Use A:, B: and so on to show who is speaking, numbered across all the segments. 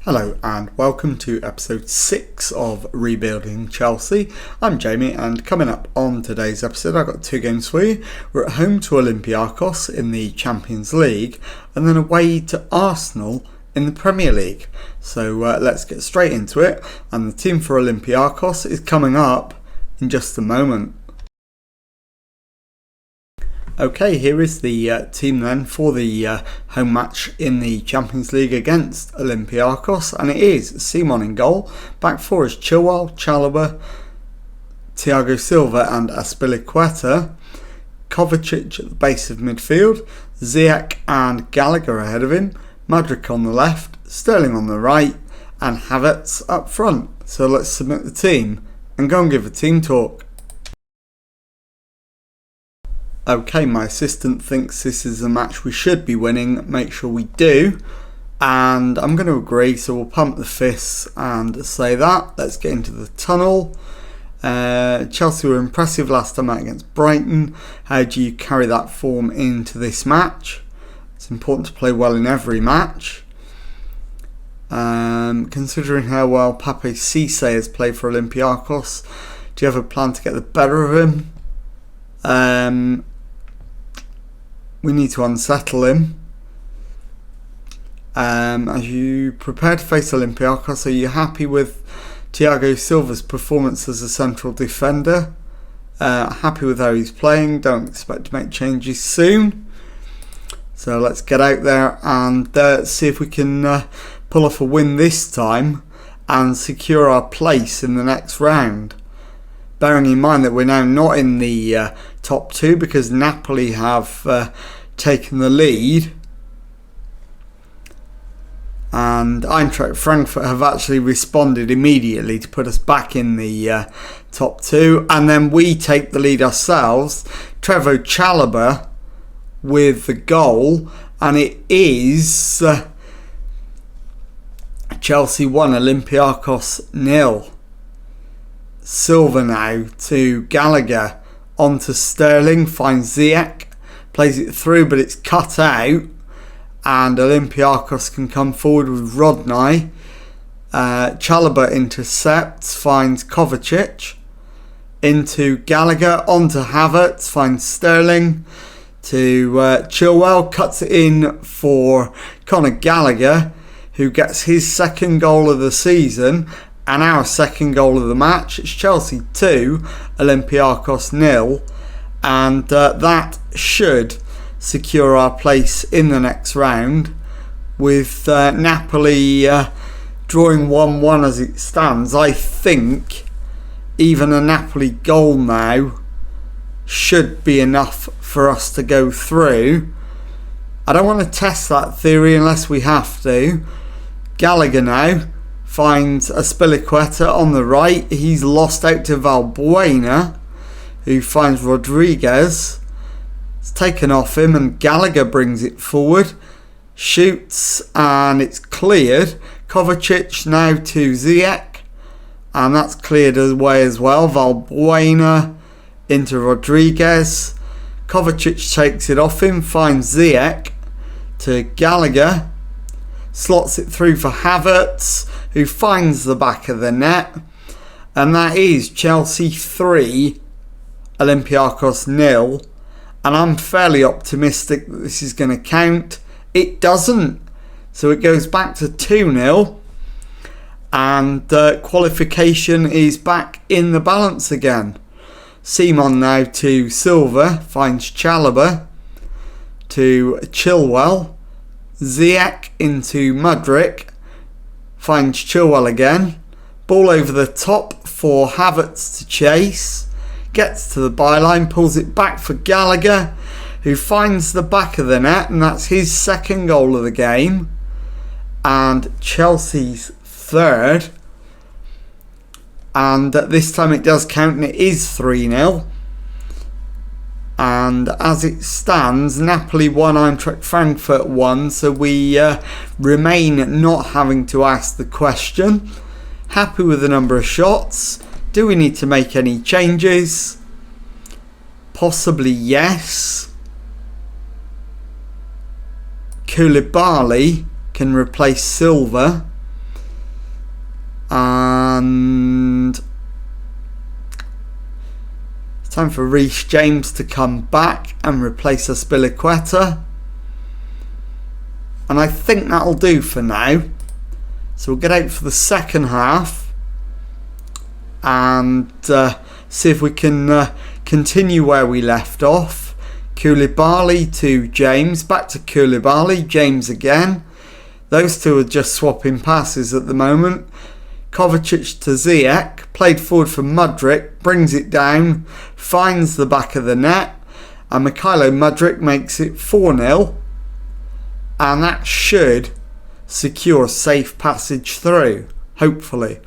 A: Hello and welcome to episode 6 of Rebuilding Chelsea. I'm Jamie, and coming up on today's episode I've got 2 games for you. We're at home to Olympiacos in the Champions League and then away to Arsenal in the Premier League. So let's get straight into it, and the team for Olympiacos is coming up in just a moment. Okay, here is the team then for the home match in the Champions League against Olympiacos, and it is Simon in goal. Back four is Chilwell, Chalobah, Thiago Silva and Azpilicueta. Kovacic at the base of midfield, Ziyech and Gallagher ahead of him, Mudryk on the left, Sterling on the right and Havertz up front. So let's submit the team and go and give a team talk. Okay, my assistant thinks this is a match we should be winning. Make sure we do. And I'm going to agree, so we'll pump the fists and say that. Let's get into the tunnel. Chelsea were impressive last time out against Brighton. How do you carry that form into this match? It's important to play well in every match. Considering how well Pape Cisse has played for Olympiacos, do you have a plan to get the better of him? We need to unsettle him. As you prepare to face Olympiacos, are you happy with Thiago Silva's performance as a central defender? Happy with how he's playing, don't expect to make changes soon. So let's get out there and see if we can pull off a win this time and secure our place in the next round. Bearing in mind that we're now not in the top 2 because Napoli have taken the lead, and Eintracht Frankfurt have actually responded immediately to put us back in the top 2, and then we take the lead ourselves. Trevoh Chalobah with the goal, and it is Chelsea 1, Olympiacos 0. Silva now to Gallagher, onto Sterling, finds Ziyech, plays it through but it's cut out, and Olympiacos can come forward with Rodney. Chalobah intercepts, finds Kovacic, into Gallagher, onto Havertz, finds Sterling, to Chilwell, cuts it in for Conor Gallagher, who gets his second goal of the season and our second goal of the match. It's Chelsea 2, Olympiacos 0, and that should secure our place in the next round, with Napoli drawing 1-1 as it stands. I think even a Napoli goal now should be enough for us to go through. I don't want to test that theory unless we have to. Gallagher now finds Azpilicueta on the right. He's lost out to Valbuena, who finds Rodriguez. It's taken off him and Gallagher brings it forward. Shoots and it's cleared. Kovacic now to Ziyech, and that's cleared away as well. Valbuena into Rodriguez. Kovacic takes it off him, finds Ziyech to Gallagher. Slots it through for Havertz, who finds the back of the net. And that is Chelsea 3, Olympiacos 0. And I'm fairly optimistic that this is going to count. It doesn't. So it goes back to 2-0. And qualification is back in the balance again. Simon now to Silva, finds Chalobah, to Chilwell. Ziyech into Mudryk, finds Chilwell again. Ball over the top for Havertz to chase. Gets to the byline, pulls it back for Gallagher, who finds the back of the net, and that's his second goal of the game. And Chelsea's third. And this time it does count, and it is 3-0. And as it stands, Napoli 1, Eintracht Frankfurt 1, so we remain not having to ask the question. Happy with the number of shots. Do we need to make any changes? Possibly yes. Koulibaly can replace Silva. And it's time for Reece James to come back and replace Unbelie-Var-Ble. And I think that'll do for now. So we'll get out for the second half and see if we can continue where we left off. Koulibaly to James, back to Koulibaly, James again. Those two are just swapping passes at the moment. Kovacic to Ziyech, played forward for Mudryk, brings it down, finds the back of the net, and Mykhailo Mudryk makes it 4-0. And that should secure safe passage through, hopefully.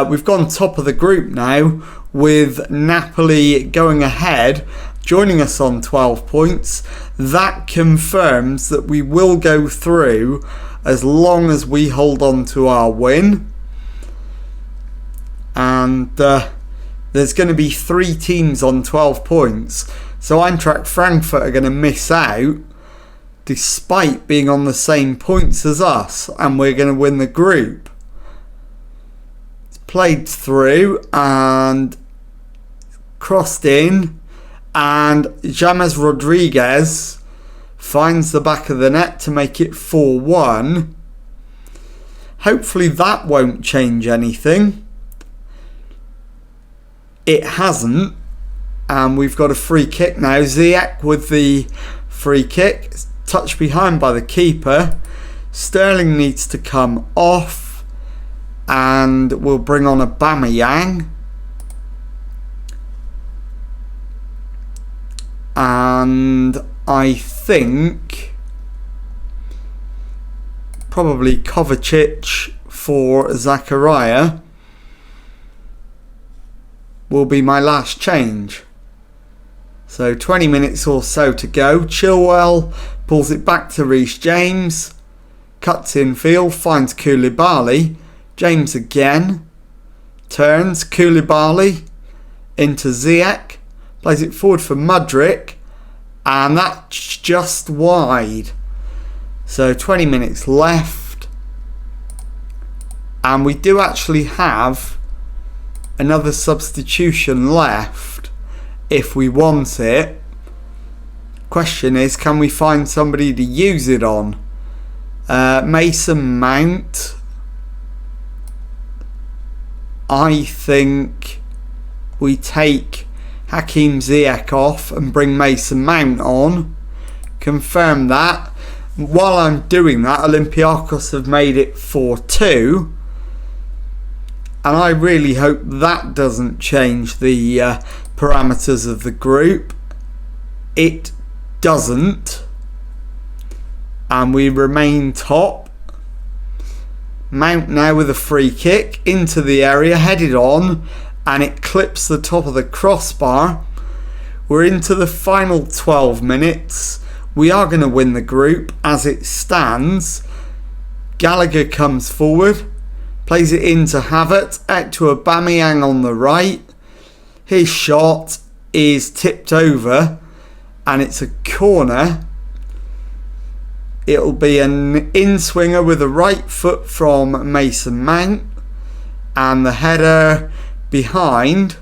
A: We've gone top of the group now, with Napoli going ahead, joining us on 12 points. That confirms that we will go through as long as we hold on to our win. And there's going to be 3 teams on 12 points. So Eintracht Frankfurt are going to miss out despite being on the same points as us. And we're going to win the group. It's played through and crossed in. And James Rodriguez finds the back of the net to make it 4-1. Hopefully that won't change anything. It hasn't. And we've got a free kick now. Ziyech with the free kick. Touched behind by the keeper. Sterling needs to come off. And we'll bring on Aubameyang. And I think probably Kovacic for Zakaria will be my last change. So 20 minutes or so to go. Chilwell pulls it back to Reece James. Cuts in field, finds Koulibaly. James again. Turns Koulibaly into Ziyech. Plays it forward for Mudryk. And that's just wide. So 20 minutes left. And we do actually have another substitution left if we want it. Question is, can we find somebody to use it on? Mason Mount. I think we take Hakim Ziyech off and bring Mason Mount on. Confirm that. While I'm doing that, Olympiacos have made it 4-2. And I really hope that doesn't change the parameters of the group. It doesn't. And we remain top. Mount now with a free kick into the area, headed on. And it clips the top of the crossbar. We're into the final 12 minutes. We are going to win the group as it stands. Gallagher comes forward. Plays it into Havertz. Out to Aubameyang on the right. His shot is tipped over. And it's a corner. It'll be an in-swinger with a right foot from Mason Mount. And the header behind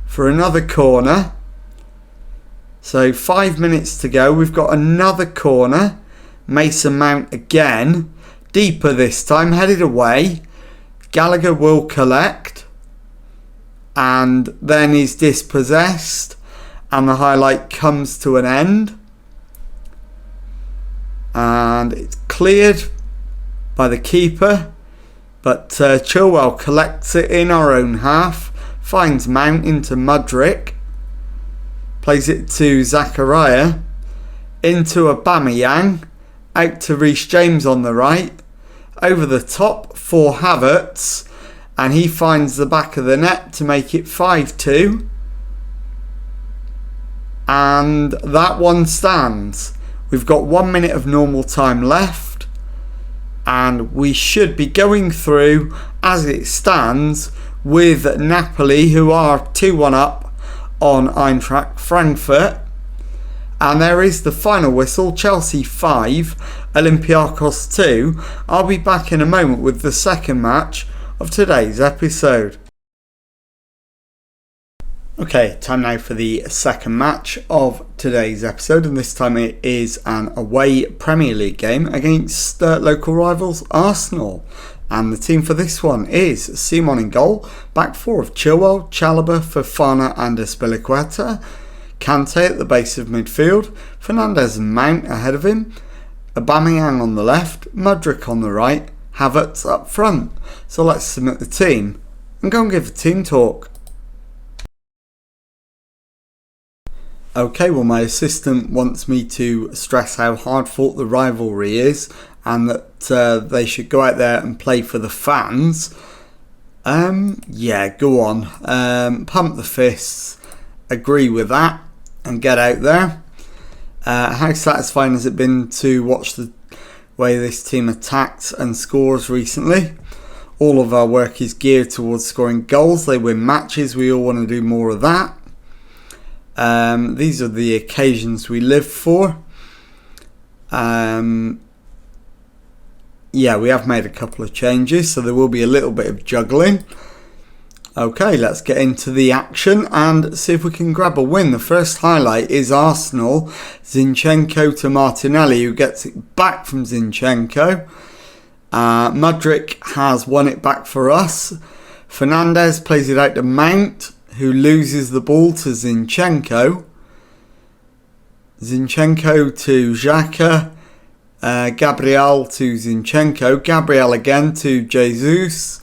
A: for another corner. So 5 minutes to go. We've got another corner. Mason Mount again. Deeper this time. Headed away. Gallagher will collect. And then he's dispossessed. And the highlight comes to an end. And it's cleared by the keeper. But Chilwell collects it in our own half. Finds Mount into Mudryk. Plays it to Zakaria. Into Aubameyang. Out to Reece James on the right. Over the top for Havertz. And he finds the back of the net to make it 5-2. And that one stands. We've got 1 minute of normal time left. And we should be going through as it stands with Napoli, who are 2-1 up on Eintracht Frankfurt. And there is the final whistle. Chelsea 5, Olympiacos 2. I'll be back in a moment with the second match of today's episode. Okay, time now for the second match of today's episode, and this time it is an away Premier League game against local rivals Arsenal. And the team for this one is Simon in goal, back four of Chilwell, Chalobah, Fofana and Azpilicueta, Kante at the base of midfield, Fernandes and Mount ahead of him, Aubameyang on the left, Mudryk on the right, Havertz up front. So let's submit the team and go and give a team talk. Okay, well, my assistant wants me to stress how hard fought the rivalry is and that they should go out there and play for the fans. Yeah, go on. Pump the fists. Agree with that and get out there. How satisfying has it been to watch the way this team attacks and scores recently? All of our work is geared towards scoring goals. They win matches. We all want to do more of that. These are the occasions we live for. Yeah, we have made a couple of changes, so there will be a little bit of juggling. Okay, let's get into the action and see if we can grab a win. The first highlight is Arsenal. Zinchenko to Martinelli, who gets it back from Zinchenko. Mudryk has won it back for us. Fernandes plays it out to Mount, who loses the ball to Zinchenko. Zinchenko to Xhaka. Gabriel to Zinchenko. Gabriel again to Jesus.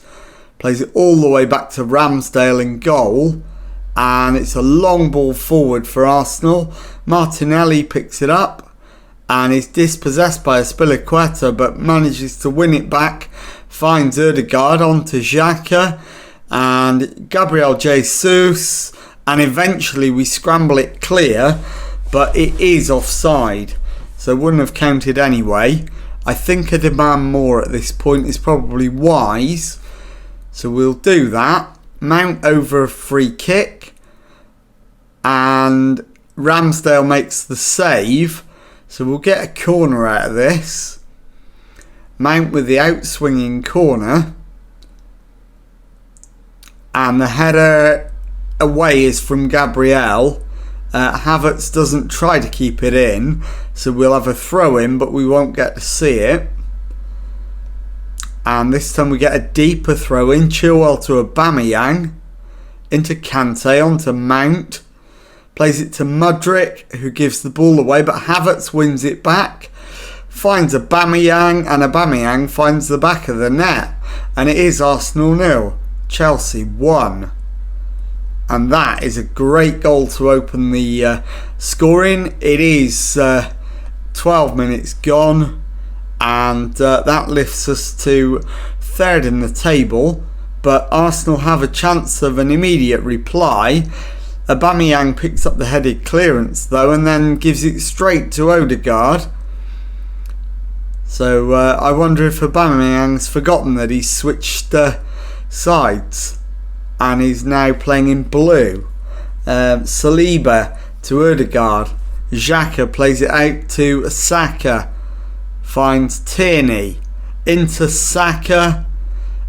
A: Plays it all the way back to Ramsdale in goal. And it's a long ball forward for Arsenal. Martinelli picks it up and is dispossessed by Azpilicueta, but manages to win it back. Finds Ødegaard onto Xhaka and Gabriel Jesus, and eventually we scramble it clear, but it is offside, so wouldn't have counted anyway. I think a demand more at this point is probably wise, so we'll do that. Mount over a free kick, and Ramsdale makes the save, so we'll get a corner out of this. Mount with the outswinging corner. And the header away is from Gabriel. Havertz doesn't try to keep it in, so we'll have a throw in, but we won't get to see it. And this time we get a deeper throw in. Chilwell to Aubameyang, into Kante, onto Mount. Plays it to Mudryk, who gives the ball away, but Havertz wins it back. Finds Aubameyang, and Aubameyang finds the back of the net. And it is Arsenal 0. Chelsea 1, and that is a great goal to open the scoring. It is 12 minutes gone, and that lifts us to third in the table, but Arsenal have a chance of an immediate reply. Aubameyang picks up the headed clearance though and then gives it straight to Ødegaard. So I wonder if Aubameyang's forgotten that he's switched sides and he's now playing in blue. Saliba to Ødegaard. Xhaka plays it out to Saka. Finds Tierney into Saka.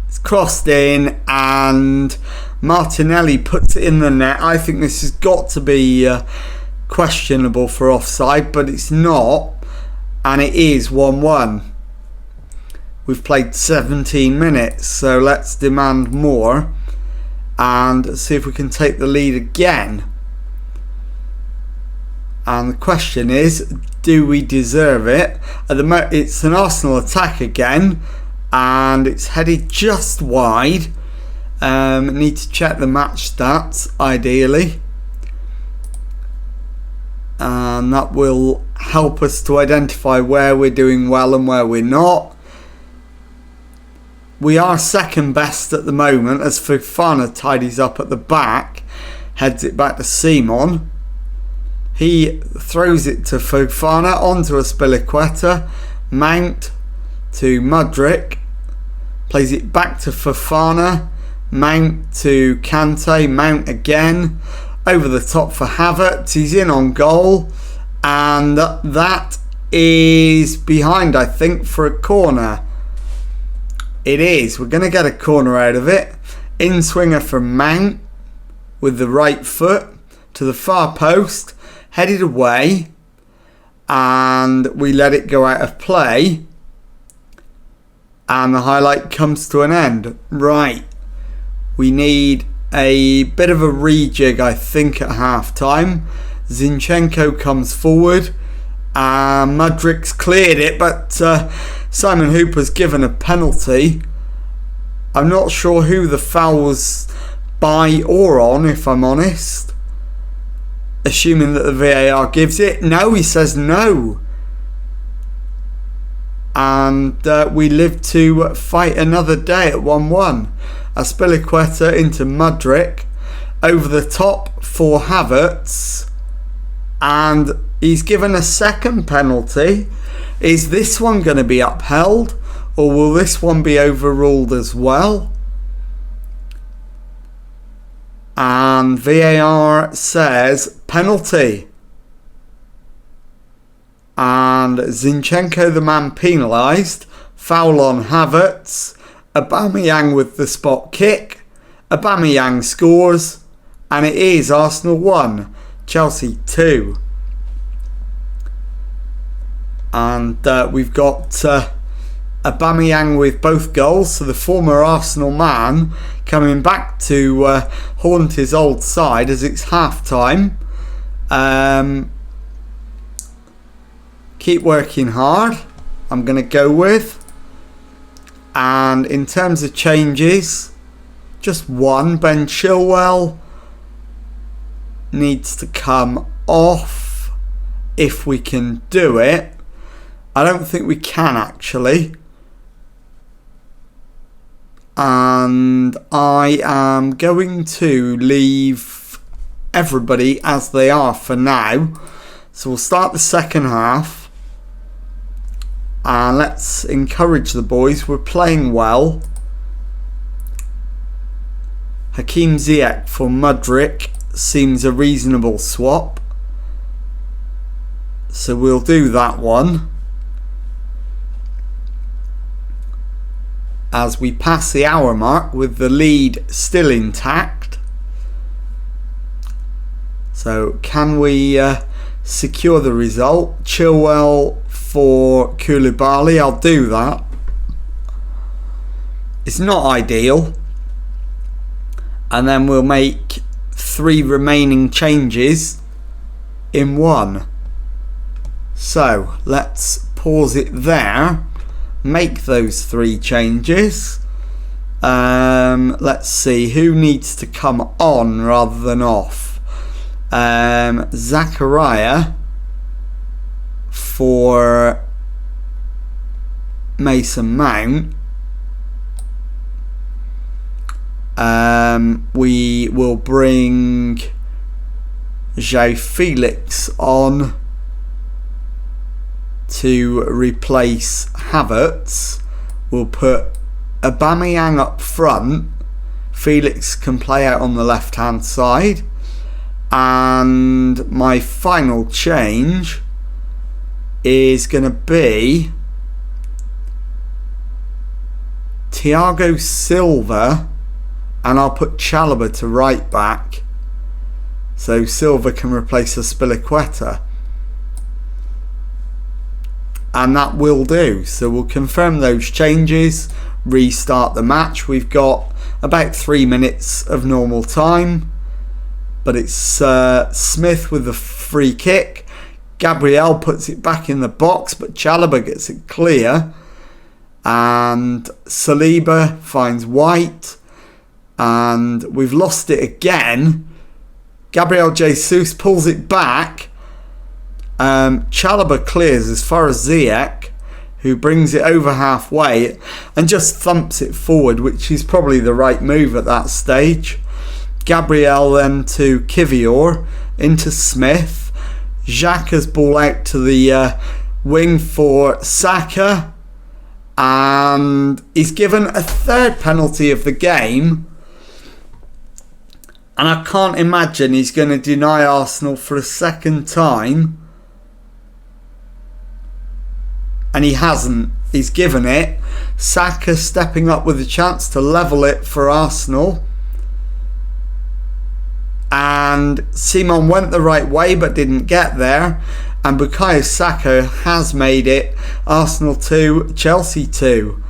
A: It's crossed in and Martinelli puts it in the net. I think this has got to be questionable for offside, but it's not, and it is 1-1. We've played 17 minutes, so let's demand more and see if we can take the lead again. And the question is, do we deserve it? At the moment, it's an Arsenal attack again, and it's headed just wide. Need to check the match stats, ideally. And that will help us to identify where we're doing well and where we're not. We are second best at the moment as Fofana tidies up at the back, heads it back to Simon. He throws it to Fofana, onto Azpilicueta, Mount to Mudryk, plays it back to Fofana, Mount to Kante, Mount again, over the top for Havertz, he's in on goal, and that is behind, I think, for a corner. It is. We're going to get a corner out of it. In swinger from Mount with the right foot to the far post, headed away, and we let it go out of play, and the highlight comes to an end. Right, we need a bit of a rejig, I think, at half time. Zinchenko comes forward, and Mudrik's cleared it, but Simon Hooper's given a penalty. I'm not sure who the foul was by or on, if I'm honest. Assuming that the VAR gives it. No, he says no. And we live to fight another day at 1-1. Azpilicueta into Mudryk. Over the top for Havertz. And he's given a second penalty. Is this one going to be upheld? Or will this one be overruled as well? And VAR says penalty. And Zinchenko, the man penalised. Foul on Havertz. Aubameyang with the spot kick. Aubameyang scores. And it is Arsenal 1, Chelsea 2. And we've got Aubameyang with both goals, so the former Arsenal man coming back to haunt his old side as it's half time. Keep working hard, I'm going to go with. And in terms of changes, just one. Ben Chilwell needs to come off if we can do it. I don't think we can, actually. And I am going to leave everybody as they are for now. So we'll start the second half. And let's encourage the boys. We're playing well. Hakim Ziyech for Mudryk seems a reasonable swap. So we'll do that one. As we pass the hour mark with the lead still intact. So can we secure the result? Chilwell for Koulibaly. I'll do that. It's not ideal. And then we'll make 3 remaining changes in one. So let's pause it there. Make those 3 changes. Let's see who needs to come on rather than off. Zakaria for Mason Mount. We will bring João Felix on to replace Havertz. We'll put Aubameyang up front. Felix can play out on the left hand side. And my final change is going to be Thiago Silva, and I'll put Chalobah to right back so Silva can replace Azpilicueta. And that will do. So we'll confirm those changes, restart the match. We've got about 3 minutes of normal time, but it's Smith with the free kick. Gabriel puts it back in the box, but Chalobah gets it clear. And Saliba finds White, and we've lost it again. Gabriel Jesus pulls it back. Chalobah clears as far as Ziyech, who brings it over halfway and just thumps it forward, which is probably the right move at that stage. Gabriel then to Kivior, into Smith. Xhaka's ball out to the wing for Saka, and he's given a 3rd penalty of the game. And I can't imagine he's going to deny Arsenal for a 2nd time. and he hasn't. He's given it. Saka stepping up with a chance to level it for Arsenal. And Simon went the right way but didn't get there. And Bukayo Saka has made it Arsenal 2, Chelsea 2.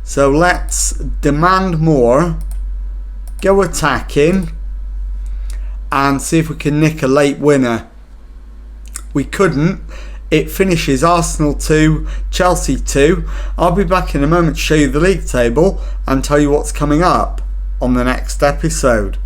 A: So let's demand more, go attacking, and see if we can nick a late winner. We couldn't. It finishes Arsenal 2, Chelsea 2. I'll be back in a moment to show you the league table and tell you what's coming up on the next episode.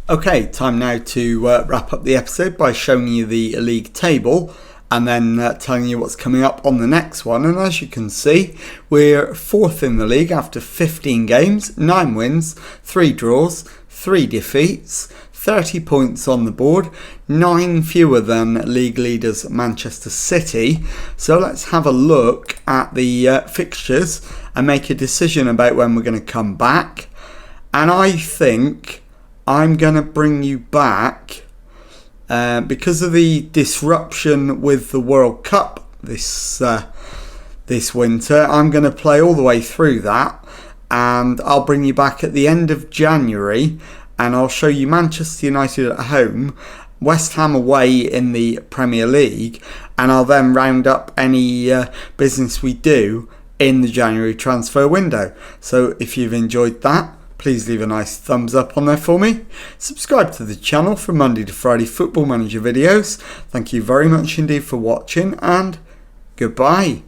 A: Okay, time now to wrap up the episode by showing you the league table and then telling you what's coming up on the next one. And as you can see, we're 4th in the league after 15 games, 9 wins, 3 draws, 3 defeats, 30 points on the board, 9 fewer than league leaders Manchester City. So let's have a look at the fixtures and make a decision about when we're going to come back. And I think I'm going to bring you back because of the disruption with the World Cup this winter. I'm going to play all the way through that, and I'll bring you back at the end of January, and I'll show you Manchester United at home, West Ham away in the Premier League, and I'll then round up any business we do in the January transfer window. So if you've enjoyed that, please leave a nice thumbs up on there for me. Subscribe to the channel for Monday to Friday Football Manager videos. Thank you very much indeed for watching, and goodbye.